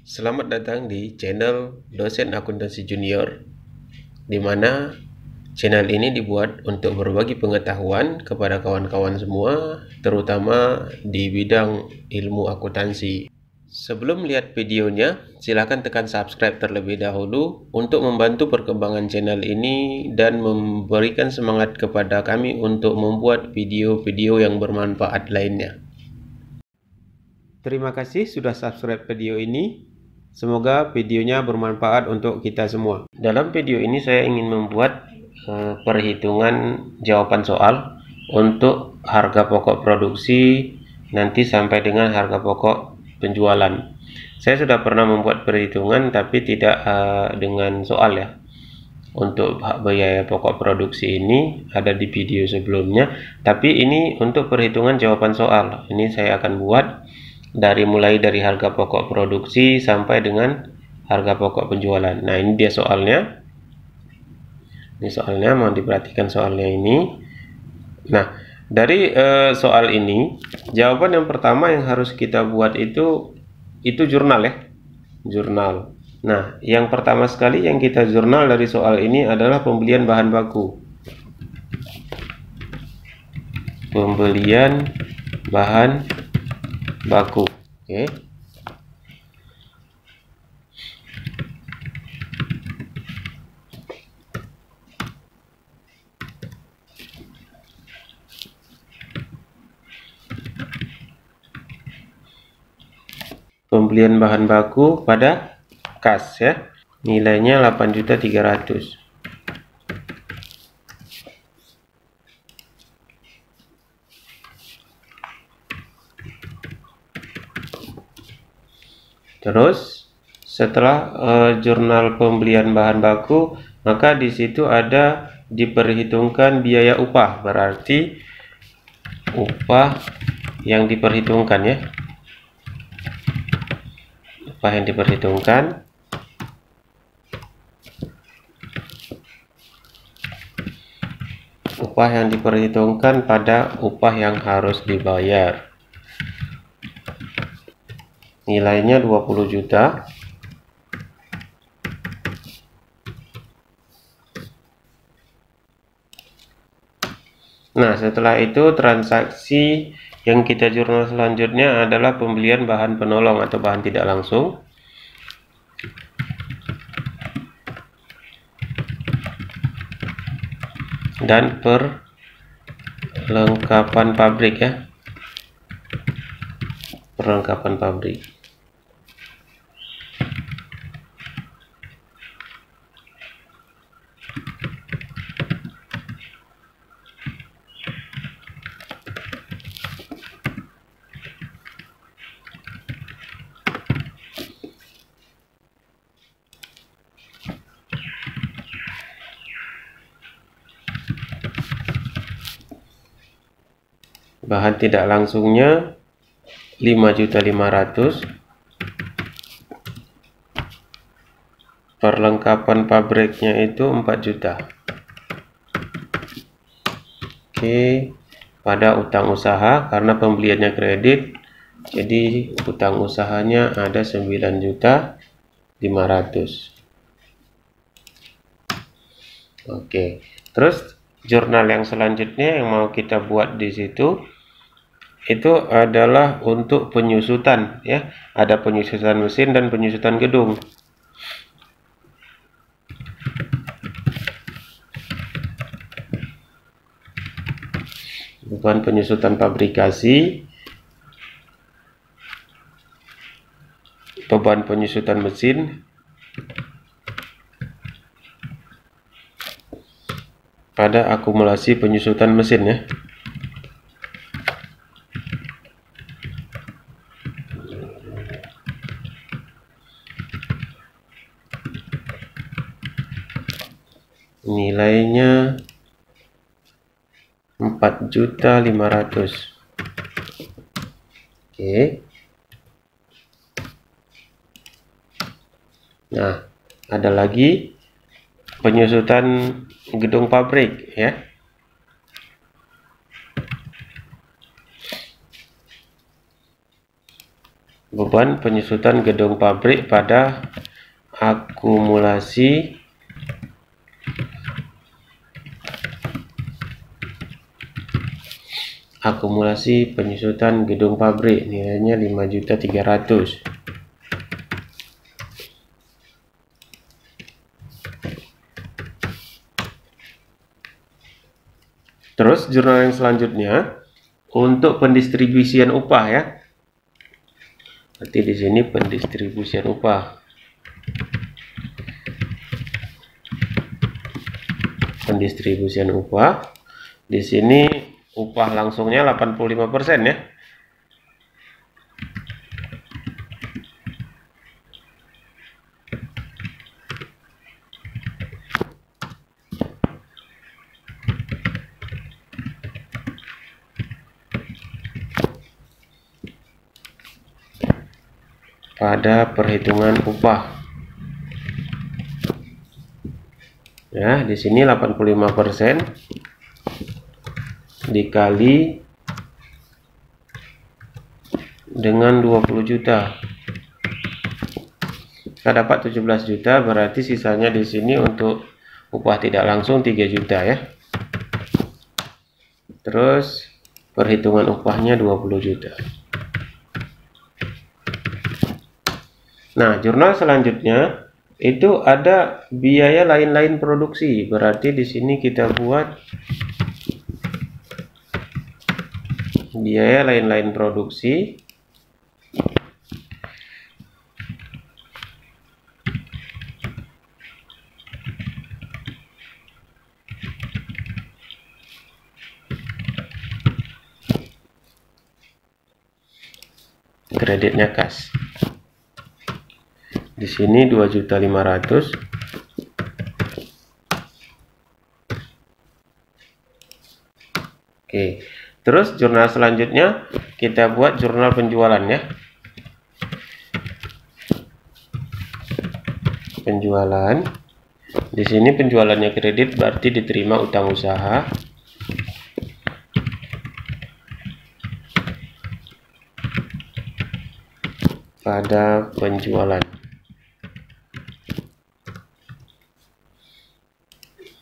Selamat datang di channel Dosen Akuntansi Junior, di mana channel ini dibuat untuk berbagi pengetahuan kepada kawan-kawan semua, terutama di bidang ilmu akuntansi. Sebelum lihat videonya, silakan tekan subscribe terlebih dahulu untuk membantu perkembangan channel ini dan memberikan semangat kepada kami untuk membuat video-video yang bermanfaat lainnya. Terima kasih sudah subscribe video ini. Semoga videonya bermanfaat untuk kita semua. Dalam video ini saya ingin membuat perhitungan jawaban soal untuk harga pokok produksi nanti sampai dengan harga pokok penjualan. Saya sudah pernah membuat perhitungan tapi tidak dengan soal ya. Untuk biaya pokok produksi ini ada di video sebelumnya, tapi ini untuk perhitungan jawaban soal. Ini saya akan buat mulai dari harga pokok produksi sampai dengan harga pokok penjualan. Nah, ini dia soalnya. Ini soalnya, mau diperhatikan soalnya ini. Nah, dari soal ini, jawaban yang pertama yang harus kita buat itu jurnal ya. Jurnal. Nah, yang pertama sekali yang kita jurnal dari soal ini adalah pembelian bahan baku. Pembelian bahan baku. Oke. Pembelian bahan baku pada kas ya. Nilainya 8.300.000. Terus setelah jurnal pembelian bahan baku, maka di situ ada diperhitungkan biaya upah, berarti upah yang diperhitungkan ya. Upah yang diperhitungkan pada upah yang harus dibayar. Nilainya 20 juta. Nah, setelah itu transaksi yang kita jurnal selanjutnya adalah pembelian bahan penolong atau bahan tidak langsung. Dan perlengkapan pabrik ya. Perlengkapan pabrik. Bahan tidak langsungnya 5.500.000. Perlengkapan pabriknya itu 4 juta. Oke, pada utang usaha karena pembeliannya kredit, jadi utang usahanya ada 9.500.000. Oke, terus jurnal yang selanjutnya yang mau kita buat di situ itu adalah untuk penyusutan ya. Ada penyusutan mesin dan penyusutan gedung. Beban penyusutan pabrikasi, beban penyusutan mesin, pada akumulasi penyusutan mesin ya. Nilainya 4.500.000. Oke. Nah, ada lagi penyusutan gedung pabrik ya. beban penyusutan gedung pabrik pada akumulasi penyusutan gedung pabrik, nilainya 5.300.000. Terus jurnal yang selanjutnya untuk pendistribusian upah ya. Berarti di sini pendistribusian upah. Pendistribusian upah. Di sini upah langsungnya 85% ya. Pada perhitungan upah. Ya, di sini 85% dikali dengan 20 juta. Kita dapat 17 juta, berarti sisanya di sini untuk upah tidak langsung 3 juta ya. Terus perhitungan upahnya 20 juta. Nah, jurnal selanjutnya itu ada biaya lain-lain produksi. Berarti di sini kita buat biaya lain-lain produksi. Kreditnya kas. Di sini 2.500.000. Oke. Terus jurnal selanjutnya kita buat jurnal penjualan ya. Penjualan. Di sini penjualannya kredit berarti diterima utang usaha. Pada penjualan.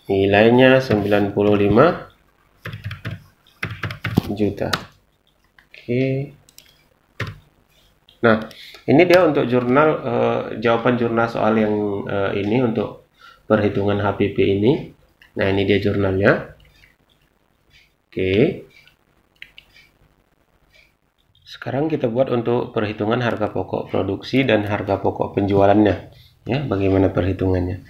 Nilainya 95 juta. Oke. Nah, ini dia untuk jurnal jawaban jurnal soal yang ini untuk perhitungan HPP ini. Nah, ini dia jurnalnya. Oke. Sekarang kita buat untuk perhitungan harga pokok produksi dan harga pokok penjualannya. Ya, bagaimana perhitungannya?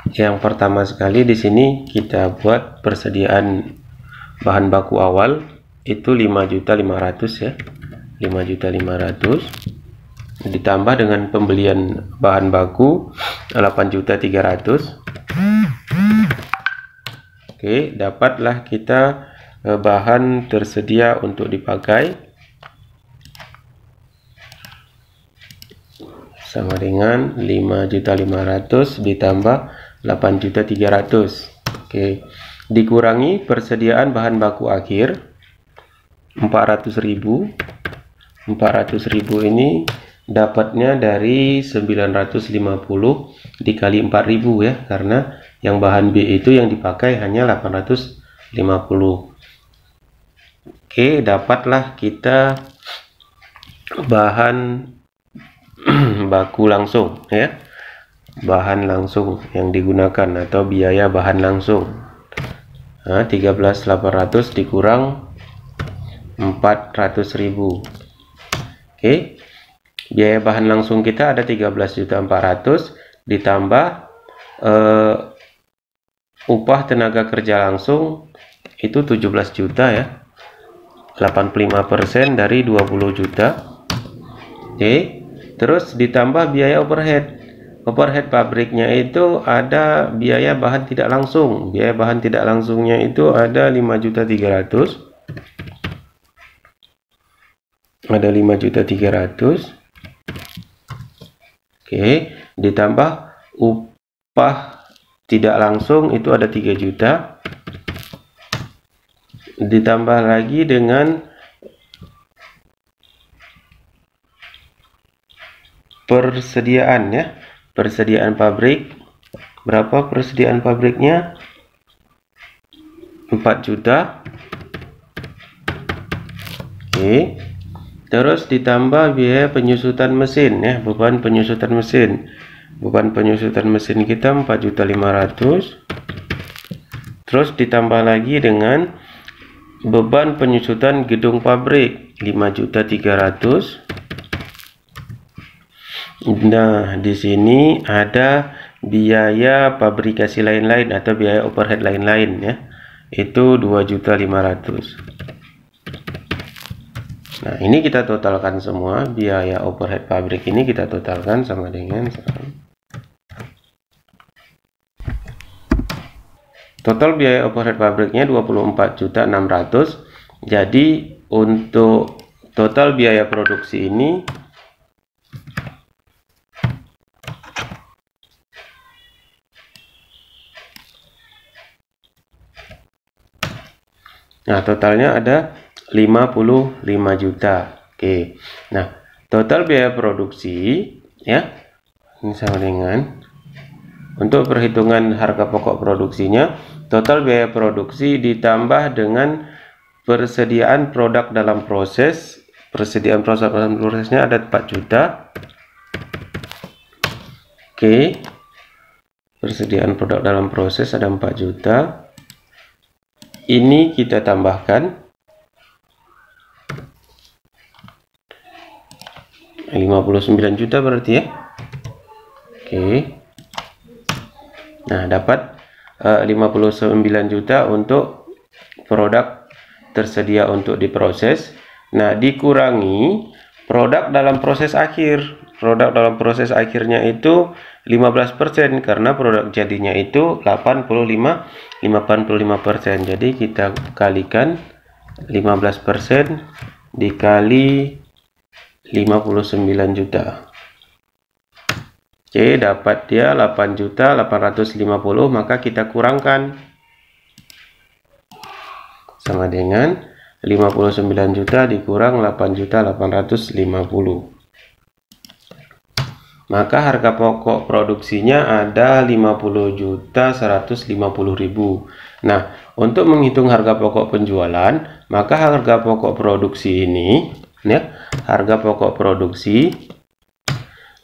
Yang pertama sekali di sini kita buat persediaan bahan baku awal itu 5.500.000 ya. 5.500.000 ditambah dengan pembelian bahan baku 8.300.000. Oke, dapatlah kita bahan tersedia untuk dipakai sama dengan 5.500.000 ditambah 8.300.000. Oke, dikurangi persediaan bahan baku akhir 400.000. 400.000 ini dapatnya dari 950 dikali 4.000 ya, karena yang bahan B itu yang dipakai hanya 850. Oke, dapatlah kita bahan baku langsung ya. Bahan langsung yang digunakan atau biaya bahan langsung. Nah, 13.800 dikurang 400.000. Oke. Biaya bahan langsung kita ada 13.400.000 ditambah upah tenaga kerja langsung itu 17 juta ya. 85% dari 20 juta. Oke. Terus ditambah biaya overhead. Overhead pabriknya itu ada biaya bahan tidak langsung. Biaya bahan tidak langsungnya itu ada 5.300.000. Ada 5.300.000. Oke, ditambah upah tidak langsung itu ada 3 juta. Ditambah lagi dengan persediaan ya. Persediaan pabrik. Berapa persediaan pabriknya? 4 juta. Oke. Terus ditambah biaya penyusutan mesin ya, beban penyusutan mesin. Beban penyusutan mesin kita 4.500.000. Terus ditambah lagi dengan beban penyusutan gedung pabrik 5.300.000. Nah, di sini ada biaya pabrikasi lain-lain atau biaya overhead lain-lain ya. Itu 2.500.000. Nah, ini kita totalkan semua. Biaya overhead pabrik ini kita totalkan sama dengan total biaya overhead pabriknya 24.600.000. Jadi untuk total biaya produksi ini totalnya ada 55 juta. Oke. Nah, total biaya produksi ya. Ini sama dengan untuk perhitungan harga pokok produksinya, total biaya produksi ditambah dengan persediaan produk dalam proses. Persediaan proses dalam prosesnya ada 4 juta. Oke. Persediaan produk dalam proses ada 4 juta. Ini kita tambahkan 59 juta berarti ya. Oke. Nah, dapat 59 juta untuk produk tersedia untuk diproses. Nah, dikurangi produk dalam proses akhir. Produk dalam proses akhirnya itu 15% karena produk jadinya itu 85%. Jadi kita kalikan 15% dikali 59 juta. Oke, dapat dia 8.850.000, maka kita kurangkan sama dengan 59 juta dikurang 8.850.000. Maka harga pokok produksinya ada 50.150.000. Nah, untuk menghitung harga pokok penjualan, maka harga pokok produksi ini ya, harga pokok produksi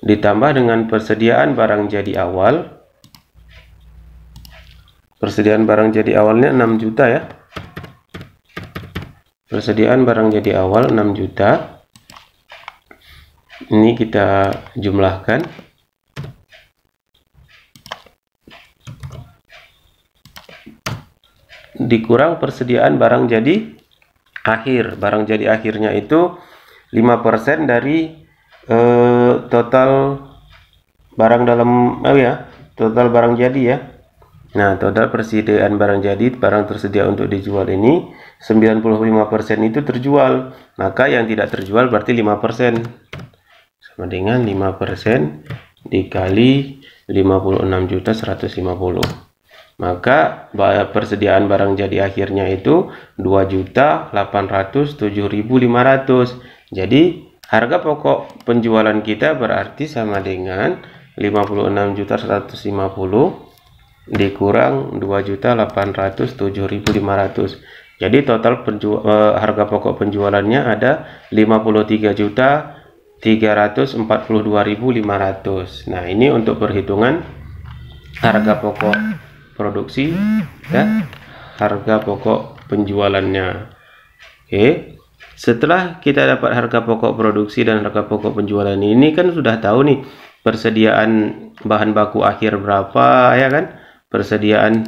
ditambah dengan persediaan barang jadi awal. Persediaan barang jadi awalnya 6 juta ya. Persediaan barang jadi awal 6 juta. Ini kita jumlahkan. Dikurang persediaan barang jadi akhir. Barang jadi akhirnya itu 5% dari total barang dalam total barang jadi ya. Nah, total persediaan barang jadi, barang tersedia untuk dijual ini 95% itu terjual. Maka yang tidak terjual berarti 5%. Sama dengan 5% dikali 56.150.000. Maka persediaan barang jadi akhirnya itu 2.807.500. Jadi harga pokok penjualan kita berarti sama dengan 56.150 dikurang 2.807.500. Jadi total harga pokok penjualannya ada 53.342.500. Nah, ini untuk perhitungan harga pokok produksi dan harga pokok penjualannya. Oke. Setelah kita dapat harga pokok produksi dan harga pokok penjualan ini, kan sudah tahu nih persediaan bahan baku akhir berapa ya kan? Persediaan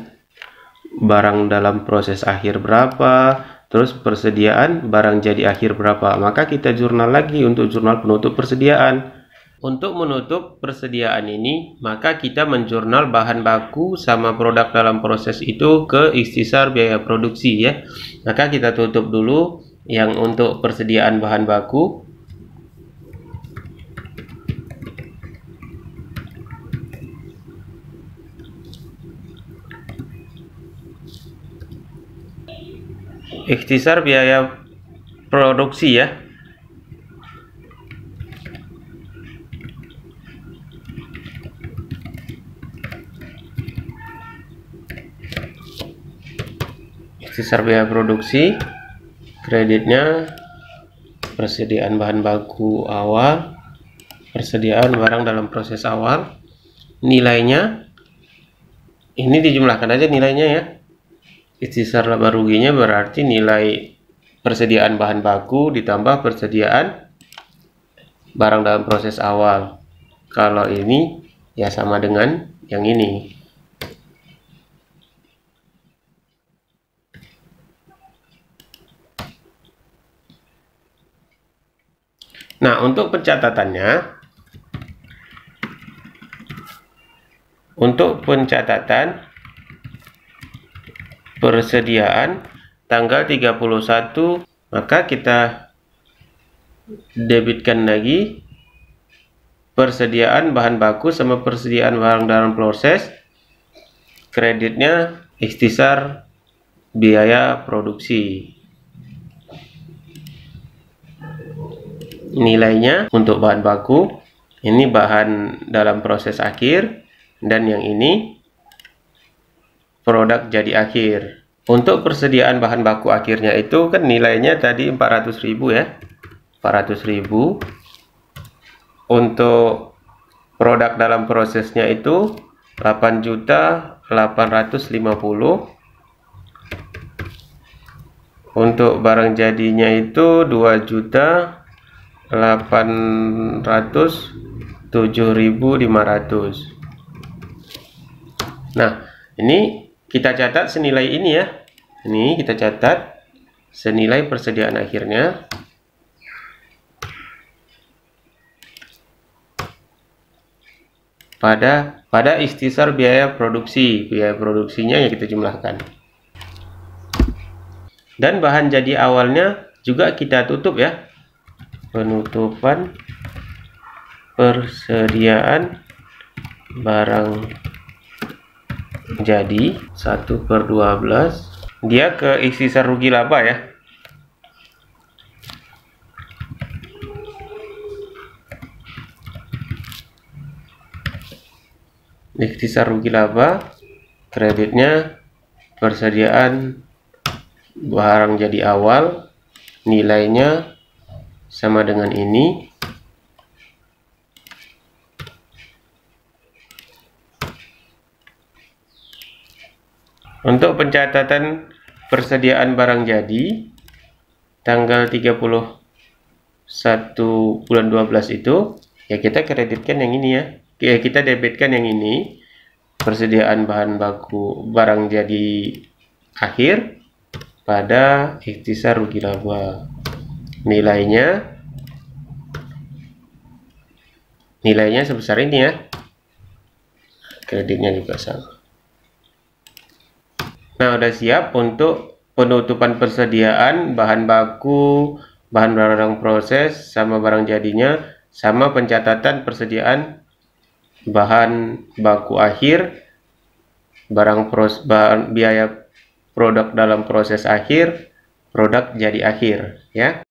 barang dalam proses akhir berapa, terus persediaan barang jadi akhir berapa. Maka kita jurnal lagi untuk jurnal penutup persediaan. Untuk menutup persediaan ini, maka kita menjurnal bahan baku sama produk dalam proses itu ke ikhtisar biaya produksi ya. Maka kita tutup dulu yang untuk persediaan bahan baku. Ikhtisar biaya produksi ya. ikhtisar biaya produksi, kreditnya persediaan bahan baku awal, persediaan barang dalam proses awal, nilainya ini dijumlahkan aja nilainya ya. Ikhtisar laba ruginya berarti nilai persediaan bahan baku ditambah persediaan barang dalam proses awal. Kalau ini ya sama dengan yang ini. Nah, untuk pencatatannya, persediaan tanggal 31, maka kita debitkan lagi persediaan bahan baku sama persediaan barang dalam proses, kreditnya ikhtisar biaya produksi. Nilainya untuk bahan baku, ini bahan dalam proses akhir, dan yang ini produk jadi akhir. Untuk persediaan bahan baku akhirnya itu kan nilainya tadi 400.000 ya, 400.000. Untuk produk dalam prosesnya itu 8.850.000. Untuk barang jadinya itu 2.807.500. Nah, ini kita catat senilai ini ya. Ini kita catat senilai persediaan akhirnya. Pada ikhtisar biaya produksi. Biaya produksinya yang kita jumlahkan. Dan bahan jadi awalnya juga kita tutup ya. Penutupan persediaan barang jadi 1/12, dia ke ikhtisar rugi laba ya. Ikhtisar rugi laba, kreditnya persediaan barang jadi awal, nilainya sama dengan ini. Untuk pencatatan persediaan barang jadi tanggal 31 bulan 12 itu ya kita kreditkan yang ini ya. Kita debitkan yang ini, persediaan bahan baku barang jadi akhir pada ikhtisar rugi laba. Nilainya sebesar ini ya. Kreditnya juga sama. Nah, udah siap untuk penutupan persediaan bahan baku, bahan barang proses, sama barang jadinya, sama pencatatan persediaan bahan baku akhir, biaya produk dalam proses akhir, produk jadi akhir, ya.